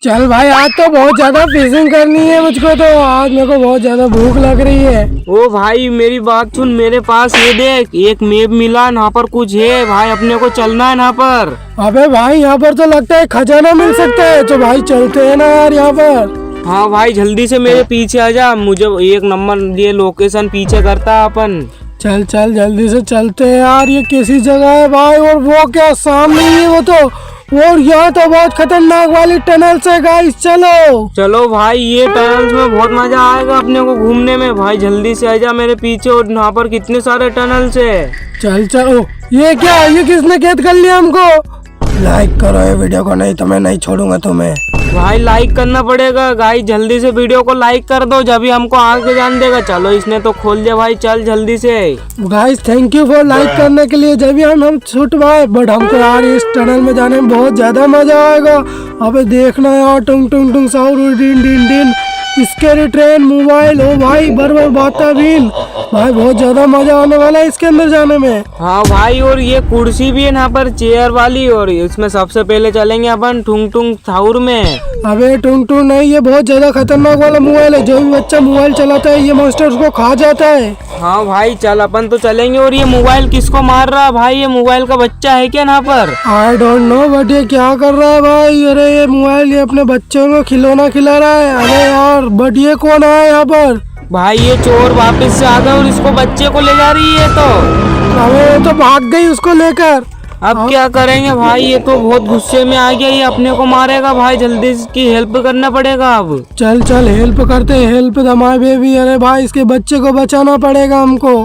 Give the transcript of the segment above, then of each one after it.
चल भाई, आज तो बहुत ज्यादा फिशिंग करनी है मुझको, तो आज मेरे को बहुत ज्यादा भूख लग रही है। ओ भाई मेरी बात सुन, मेरे पास ये देख एक मैप मिला, यहाँ पर कुछ है भाई, अपने को चलना है यहाँ पर। अबे भाई, यहाँ पर तो लगता है खजाना मिल सकता है, तो भाई चलते हैं ना यार यहाँ पर। हाँ भाई जल्दी से मेरे पीछे आ जा, मुझे एक नंबर ये लोकेशन पीछे करता है अपन। चल चल जल्दी से चलते हैं यार, ये किसी जगह है भाई, और वो क्या सामने ही है वो तो, और यहाँ तो बहुत खतरनाक वाली टनल है गाइस। चलो चलो भाई, ये टनल्स में बहुत मजा आएगा अपने को घूमने में। भाई जल्दी से आ जा मेरे पीछे, और यहाँ पर कितने सारे टनल्स है। चल चलो, ये क्या, ये किसने कैद कर लिया हमको? लाइक करो ये वीडियो को, नहीं तो मैं नहीं छोड़ूंगा तुम्हें। भाई लाइक करना पड़ेगा गाइस, जल्दी से वीडियो को लाइक कर दो, जब भी हमको आगे जान देगा। चलो इसने तो खोल दिया भाई, चल जल्दी से। Guys thank you for like करने के लिए, जब भी हम छूट भाई, बट हमको यार इस टनल में जाने में बहुत ज्यादा मजा आएगा। अबे देखना यार, टुंग टुंग टुंग साउंड, डिन डिन डिन, स्कैरी ट्रेन, मोबाइल, ओ भाई बरबर बाताबीन, भाई बहुत ज्यादा मजा आने वाला है इसके अंदर जाने में। हाँ भाई, और ये कुर्सी भी है यहाँ पर चेयर वाली, और इसमें सबसे पहले चलेंगे अपन टुंग टुंग थाउर में। अबे टुंग टुंग नहीं, ये बहुत ज्यादा खतरनाक वाला मोबाइल है, जो भी बच्चा मोबाइल चलाता है ये मॉन्स्टर उसको खा जाता है। हाँ भाई चल अपन तो चलेंगे। और ये मोबाइल किसको मार रहा है भाई, ये मोबाइल का बच्चा है क्या यहाँ पर? आई डोंट नो, बट ये क्या कर रहा है भाई? अरे ये मोबाइल ये अपने बच्चों को खिलौना खिला रहा है। अरे यार, बट ये कौन है यहाँ पर? भाई ये चोर वापस से आ गए और इसको बच्चे को ले जा रही है। तो अबे तो भाग गई उसको लेकर। अब क्या करेंगे भाई, ये तो बहुत गुस्से में आ गया, ये अपने को मारेगा भाई, जल्दी इसकी हेल्प करना पड़ेगा अब। चल चल हेल्प करते, हेल्प द माय बेबी। अरे भाई इसके बच्चे को बचाना पड़ेगा हमको।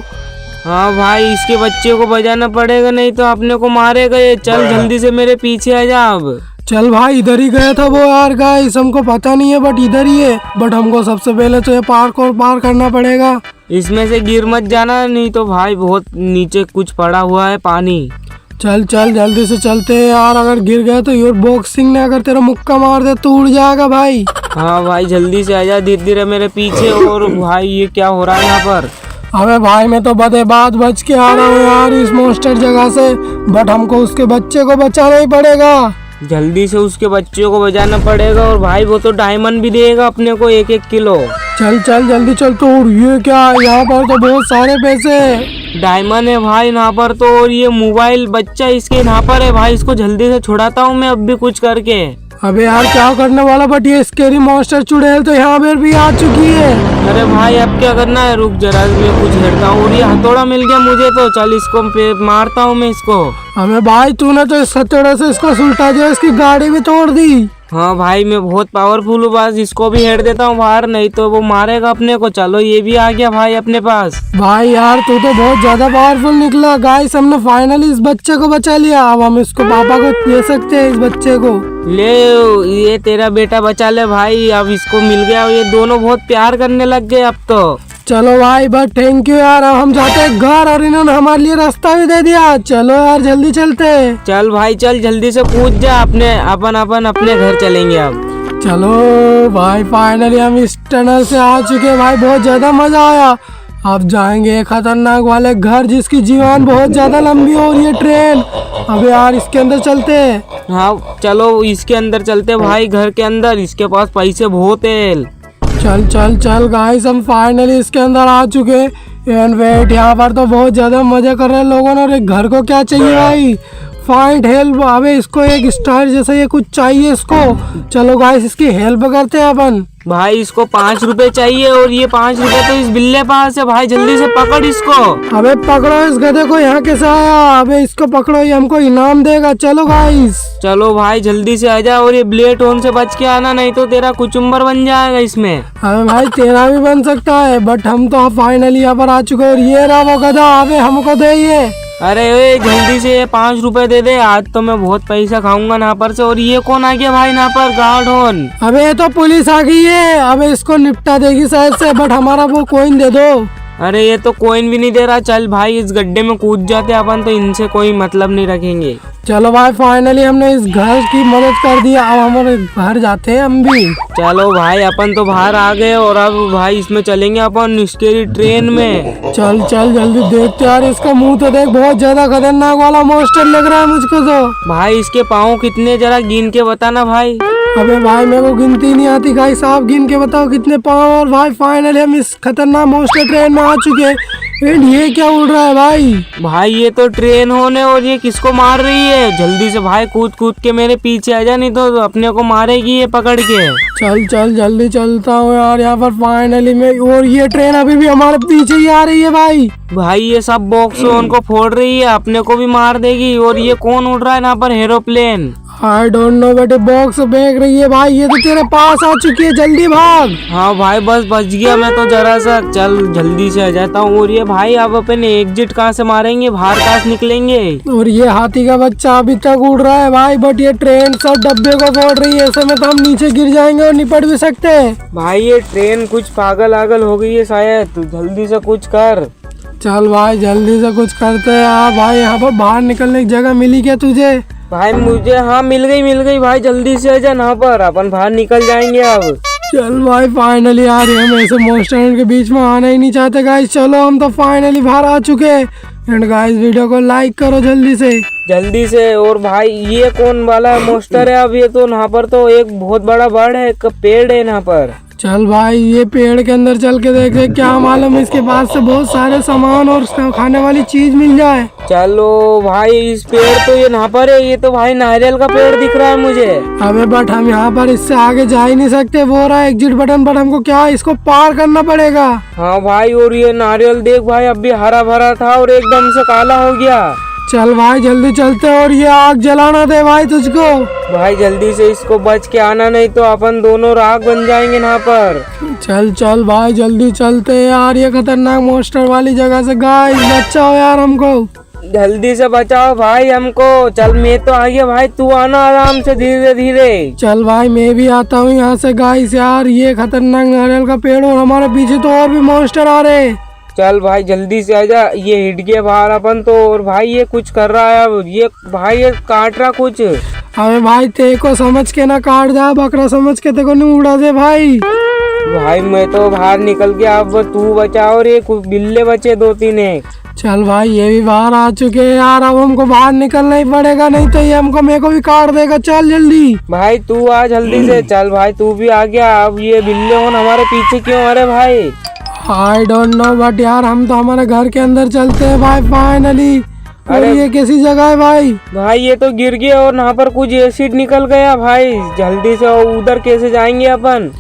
हाँ भाई इसके बच्चे को बचाना पड़ेगा, नहीं तो अपने को मारेगा ये। चल जल्दी से मेरे पीछे आ जा अब। चल भाई, इधर ही गया था वो यार गाइस, हमको पता नहीं है बट इधर ही है। बट हमको सबसे पहले तो ये पार करना पड़ेगा। इसमें से गिर मत जाना, नहीं तो भाई बहुत नीचे कुछ पड़ा हुआ है पानी। चल चल जल्दी से चलते हैं यार, अगर गिर गया तो योर बॉक्सिंग ने अगर तेरा मुक्का मार दे तो उड़ जाएगा भाई। हाँ भाई जल्दी से आजा, धीरे धीरे मेरे पीछे। और भाई ये क्या हो रहा है यहाँ पर? अबे भाई मैं तो बाद बच के आ रहा हूँ यार इस मॉन्स्टर जगह से, बट हमको उसके बच्चे को बचाना ही पड़ेगा। जल्दी से उसके बच्चों को बचाना पड़ेगा, और भाई वो तो डायमंड भी देगा अपने को 1-1 किलो। चल चल जल्दी चल। तो ये क्या, यहाँ पर तो बहुत सारे पैसे डायमंड है भाई यहाँ पर तो, और ये मोबाइल बच्चा इसके यहाँ पर है भाई, इसको जल्दी से छुड़ाता हूँ मैं अब भी कुछ करके। अबे यार क्या करने वाला, बट ये स्कैरी मॉन्स्टर चुड़ैल तो यहाँ पर भी आ चुकी है। अरे भाई अब क्या करना है, रुक जरा मैं कुछ हेरता हूँ। और ये हथौड़ा मिल गया मुझे, तो चल इसको मारता हूँ मैं इसको। अबे भाई तूने तो इस हथौड़े से इसको सुलटा दिया, इसकी गाड़ी भी तोड़ दी। हाँ भाई मैं बहुत पावरफुल हूँ, बस इसको भी हेड देता हूँ बाहर, नहीं तो वो मारेगा अपने को। चलो ये भी आ गया भाई अपने पास। भाई यार तू तो बहुत ज्यादा पावरफुल निकला गाइस, हमने फाइनली इस बच्चे को बचा लिया। अब हम इसको पापा को दे सकते हैं, इस बच्चे को। ले ये तेरा बेटा बचा ले भाई, अब इसको मिल गया। ये दोनों बहुत प्यार करने लग गए अब तो। चलो भाई बट थैंक यू यार, अब हम जाते हैं घर, और इन्होंने हमारे लिए रास्ता भी दे दिया। चलो यार जल्दी चलते हैं। चल भाई चल जल्दी से कूद जा, अपने घर चलेंगे अब। चलो भाई फाइनली हम इस टनल से आ चुके हैं भाई, बहुत ज्यादा मजा आया। अब जाएंगे खतरनाक वाले घर जिसकी जीवन बहुत ज्यादा लंबी हो रही है, ट्रेन। अब यार इसके अंदर चलते हैं। हाँ चलो इसके अंदर चलते भाई, घर के अंदर, इसके पास पैसे बहुत है। चल चल चल गाइस, हम फाइनली इसके अंदर आ चुके हैं। एंड वेट, यहाँ पर तो बहुत ज्यादा मजा कर रहे हैं लोगों ने। और एक घर को क्या चाहिए भाई? Find help. अबे इसको एक स्टार जैसा ये कुछ चाहिए इसको। चलो गाइस इसकी हेल्प करते हैं अपन। भाई इसको 5 रुपए चाहिए, और ये 5 रुपए तो इस बिल्ले पास है भाई, जल्दी से पकड़ इसको। अबे पकड़ो इस गधे को, यहाँ कैसे आया? अबे इसको पकड़ो, ये हमको इनाम देगा। चलो गाइस चलो भाई जल्दी से आ जा, और ये ब्लेड होन से बच के आना, नहीं तो तेरा कुचुम्बर बन जाएगा इसमें। अबे भाई तेरा भी बन सकता है, बट हम तो फाइनली यहाँ पर आ चुके हैं। और ये रहा वो गधा, अबे हमको दे ये। अरे ओए जल्दी से ये 5 रुपए दे दे, आज तो मैं बहुत पैसा खाऊंगा यहाँ पर से। और ये कौन आ गया भाई यहाँ पर? गार्ड होन। अबे ये तो पुलिस आ गई है, अबे इसको निपटा देगी शायद से, बट हमारा वो कॉइन दे दो। अरे ये तो कॉइन भी नहीं दे रहा। चल भाई इस गड्ढे में कूद जाते अपन, तो इनसे कोई मतलब नहीं रखेंगे। चलो भाई फाइनली हमने इस घर की मदद कर दिया, अब हमारे घर जाते हैं हम भी। चलो भाई अपन तो बाहर आ गए, और अब भाई इसमें चलेंगे अपन स्कैरी ट्रेन में। चल चल जल्दी देखते यार, इसका मुंह तो देख, बहुत ज्यादा खतरनाक वाला मॉन्स्टर लग रहा है मुझको तो। भाई इसके पाँव कितने, जरा गिन के बताना भाई। अबे भाई मेरे को गिनती नहीं आती गाइस, आप गिन के बताओ कितने पाँव। और भाई फाइनली हम इस खतरनाक मॉन्स्टर ट्रेन में आ चुके हैं। एंड ये क्या उड़ रहा है भाई? भाई ये तो ट्रेन होने, और ये किसको मार रही है? जल्दी से भाई कूद कूद के मेरे पीछे आ जा, नहीं तो अपने को मारेगी ये पकड़ के। चल चल जल्दी चलता हूँ यार यहाँ पर फाइनली मैं। और ये ट्रेन अभी भी हमारे पीछे ही आ रही है भाई। भाई ये सब बॉक्स उनको फोड़ रही है, अपने को भी मार देगी। और ये कौन उड़ रहा है यहाँ पर? एरोप्लेन। आई डोंट नो बेटे, बॉक्स फेंक रही है भाई। ये तो तेरे पास आ चुकी है, जल्दी भाग। हाँ भाई बस बच गया मैं तो जरा सा। चल जल्दी से आ जाता हूँ। और ये भाई अब अपन एग्जिट कहाँ से मारेंगे, बाहर कहाँ से निकलेंगे? और ये हाथी का बच्चा अभी तक उड़ रहा है भाई, बट ये ट्रेन सब डब्बे को फोड़ रही है। ऐसे में तो हम नीचे गिर जाएंगे और निपट भी सकते हैं। भाई ये ट्रेन कुछ पागल आगल हो गई है शायद, तू जल्दी से कुछ कर। चल भाई जल्दी से कुछ करते हैं यार। भाई यहाँ पर बाहर निकलने की जगह मिली क्या तुझे? भाई मुझे हाँ मिल गई भाई, जल्दी से आ जा यहाँ पर, अपन बाहर निकल जाएंगे अब। चल भाई फाइनली यार हम ऐसे मॉन्स्टर के बीच में आना ही नहीं चाहते गाइस। चलो हम तो फाइनली बाहर आ चुके हैं। एंड गाइस वीडियो को लाइक करो जल्दी से। और भाई ये कौन वाला मॉन्स्टर है? अब ये तो यहाँ पर तो एक बहुत बड़ा बर्ड है, एक पेड़ है यहाँ पर। चल भाई ये पेड़ के अंदर चल के देख, क्या मालूम इसके पास से बहुत सारे सामान और खाने वाली चीज मिल जाए। चलो भाई इस पेड़ तो ये यहाँ पर है, ये तो भाई नारियल का पेड़ दिख रहा है मुझे। अबे बट हम यहाँ पर इससे आगे जा ही नहीं सकते, वो रहा एग्जिट बटन पर। हमको क्या इसको पार करना पड़ेगा। हाँ भाई, और ये नारियल देख भाई, अभी हरा भरा था और एकदम से काला हो गया। चल भाई जल्दी चलते, और ये आग जलाना दे भाई तुझको। भाई जल्दी से इसको बच के आना, नहीं तो अपन दोनों राख बन जाएंगे यहाँ पर। चल चल भाई जल्दी चलते यार, ये खतरनाक मॉन्स्टर वाली जगह से। गाइस बचाओ यार हमको, जल्दी से बचाओ भाई हमको। चल मैं तो आ गया भाई, तू आना आराम से धीरे धीरे। चल भाई मैं भी आता हूँ यहाँ से। गाइस यार ये खतरनाक नारियल का पेड़, और हमारे पीछे तो और भी मॉन्स्टर आ रहे। चल भाई जल्दी से आजा, ये हिट गया बाहर अपन तो। और भाई ये कुछ कर रहा है अब, ये भाई ये काट रहा कुछ। अबे भाई ते को समझ के ना काट जा, बकरा समझ के ते को नहीं उड़ा दे भाई। भाई मैं तो बाहर निकल गया, अब तू बचा। और ये कुछ बिल्ले बचे 2-3 एक। चल भाई ये भी बाहर आ चुके हैं यार, अब हमको बाहर निकलना ही पड़ेगा, नहीं तो ये हमको मेरे को भी काट देगा। चल जल्दी भाई तू आ जल्दी से। चल भाई तू भी आ गया। अब ये बिल्ले होन हमारे पीछे क्यों आ रहे भाई? आई डोंट नो बट यार हम तो हमारे घर के अंदर चलते हैं भाई फाइनली। अरे ये कैसी जगह है भाई? भाई ये तो गिर गया और यहाँ पर कुछ एसिड निकल गया भाई। जल्दी से उधर कैसे जाएंगे अपन?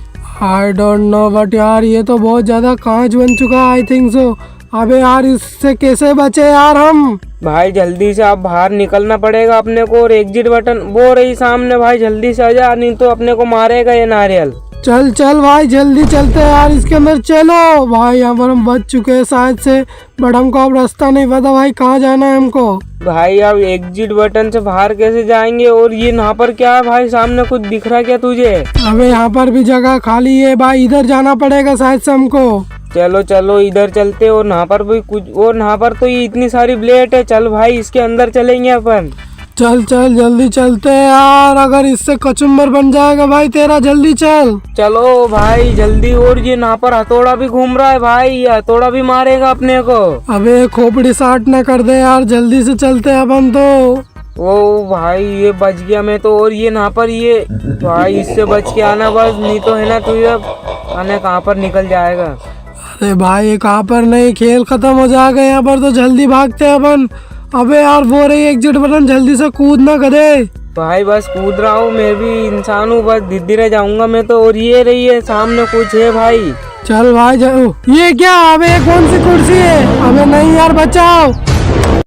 आई डोंट नो बट यार ये तो बहुत ज्यादा कांच बन चुका है, आई थिंक सो। अबे यार इससे कैसे बचे यार हम? भाई जल्दी से अब बाहर निकलना पड़ेगा अपने को। और एग्जिट बटन वो रही सामने भाई, जल्दी से आजा, नहीं तो अपने को मारेगा ये नारियल। चल चल भाई जल्दी चलते हैं यार, इसके अंदर चलो। भाई यहाँ पर हम बच चुके हैं शायद से, बट हमको अब रास्ता नहीं पता भाई, कहाँ जाना है हमको। भाई अब एग्जिट बटन से बाहर कैसे जाएंगे? और ये यहाँ पर क्या है भाई, सामने कुछ दिख रहा है क्या तुझे? अबे यहाँ पर भी जगह खाली है भाई, इधर जाना पड़ेगा शायद से हमको। चलो चलो इधर चलते। और यहाँ पर भी कुछ, और यहाँ पर तो ये इतनी सारी ब्लेड है। चल भाई इसके अंदर चलेंगे अपन। चल चल जल्दी चलते हैं यार, अगर इससे कचुम्बर बन जाएगा भाई तेरा। जल्दी चल। चलो भाई जल्दी। और ये यहाँ पर हथौड़ा भी घूम रहा है भाई, ये हथौड़ा भी मारेगा अपने को। अबे खोपड़ी साट न कर दे यार, जल्दी से चलते हैं अपन तो। ओ भाई ये बच गया मैं तो। और ये यहाँ पर ये भाई, इससे बच के आना बस, नहीं तो है ना तू ये आने कहाँ पर निकल जाएगा। अरे भाई कहाँ पर नहीं, खेल खत्म हो जाएगा यहाँ पर तो, जल्दी भागते हैं अपन। अबे यार वो रही एग्जिट बटन, जल्दी से कूद ना गधे। भाई बस कूद रहा हूँ, मैं भी इंसान हूँ, बस धीरे जाऊंगा मैं तो। और ये रही है सामने कुछ है भाई। चल भाई जाओ। ये क्या? अबे कौन सी कुर्सी है? अबे नहीं यार बचाओ।